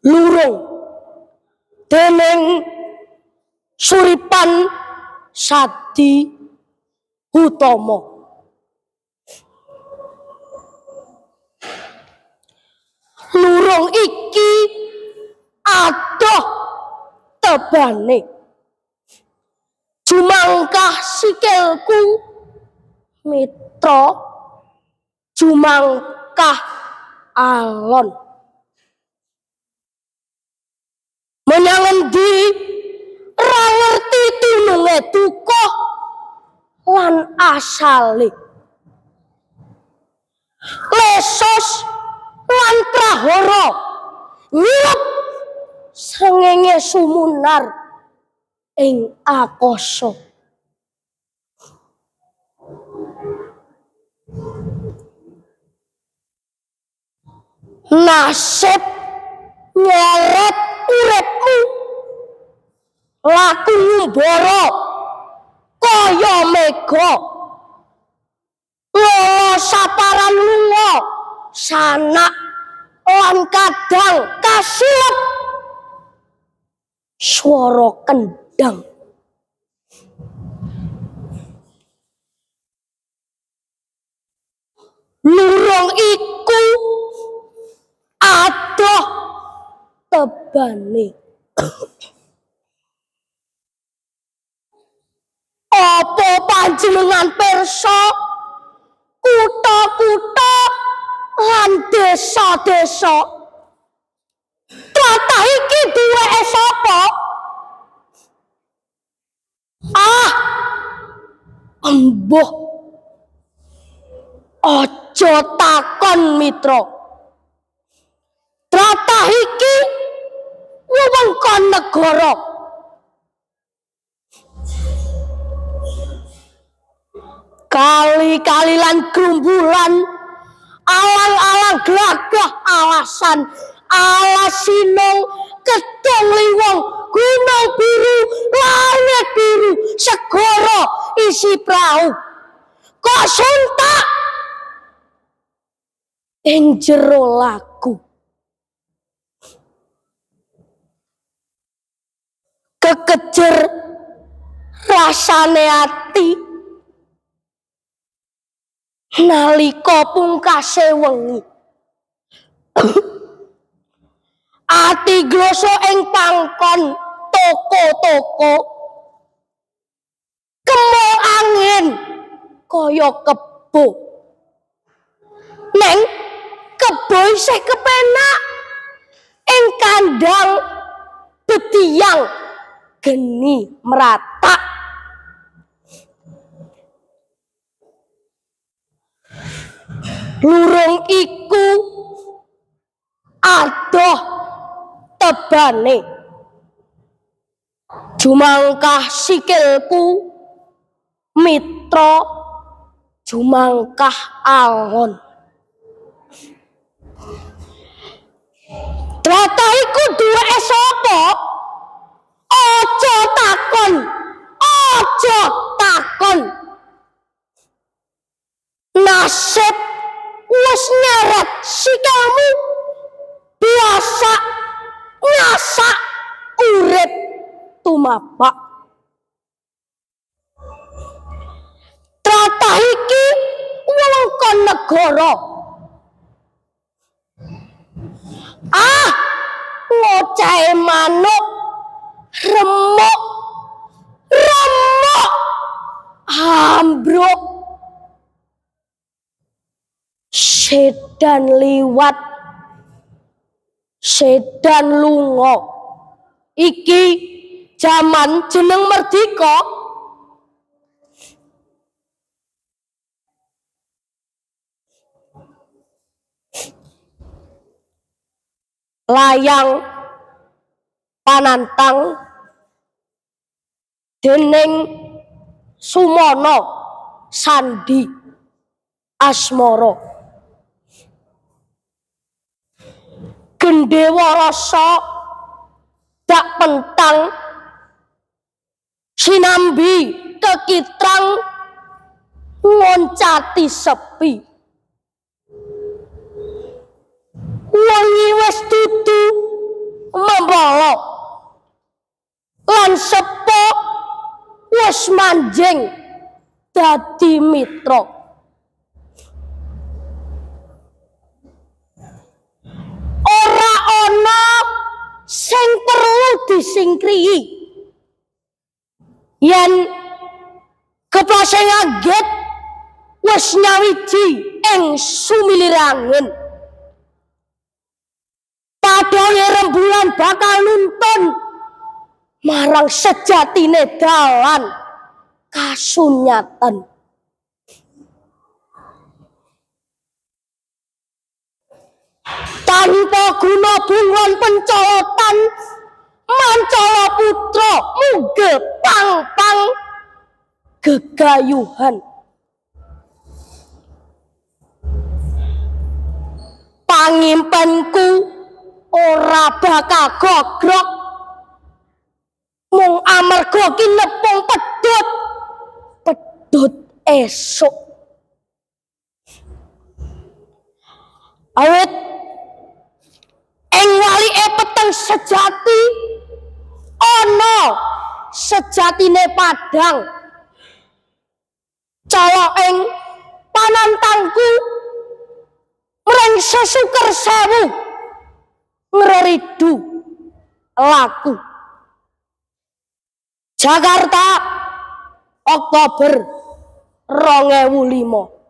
lurung dening Suripan Sadi Utomo. Lurung iki adoh tebane, jumangkah sikilku mitra, jumangkah alon. Menyang endi ra ngerti tununge duka lan asale. Lesos lan prahara nyurup srengenge sumunar ing akasa. Nasib nyeret uripmu, laku ngumbara kaya mega, lolo saparan lunga sanak lan kadang kasilep swara kendang. Lurung iku adoh tebane. Apa panjenengan pirsa kutha-kutha lan desa-desa tlatah iki duweke sapa? Embuh, aja takon mitra. Tlatah iki wewengkon negara. Kali-kali lan grumbulan, alang-alang glagah alasan, alas sinung, kedung liwong, gunung biru, langit biru, segara isi prau. Kok suntak ing jero lagu. Kekejer rasane ati nalika pungkase wengi. Ati gloso ing pangkon toko-toko, kemo angin kaya kebo. Neng kebo isih kepenak, ing kandang betiang geni meratak. Lurung iku adoh tebane, jumangkah sikilku mitra, jumangkah alon. Tlatah iku duweke sapa? Aja takon, aja takon. Nasib wis nyeret sikilmu, biasa ngasak urip tumapak. Tlatah iki wewengkon negara. Ngocahe manuk, remuk, remuk, ambruk. Sedan liwat, sedan lunga. Iki jaman jeneng merdeka. Layang panantang dening Sumono Sandi Asmara. Gendhewa rasa dak pentang, sinambi kekitrang ngoncati sepi. Wengi wis dudu membawa lan sepo wis manjing dadi mitra. Ora ana sing perlu disingkrihi yen keplase ngaget wis nyawiji ing sumilire angin. Padahal rembulan bakal nuntun marang sejatine dalan kasunyatan. Tanpa guna bungon pencolotan Mancala putra munggah pang-pang gegayuhan. Pangimpenku ora bakal gogrok mung amarga kinepung pedhot esuk. Awit ing walike peteng sejati ana sejatine padang. Cala ing panantangku mreng sesuker sewu ngreridu laku. Jakarta, Oktober 2005.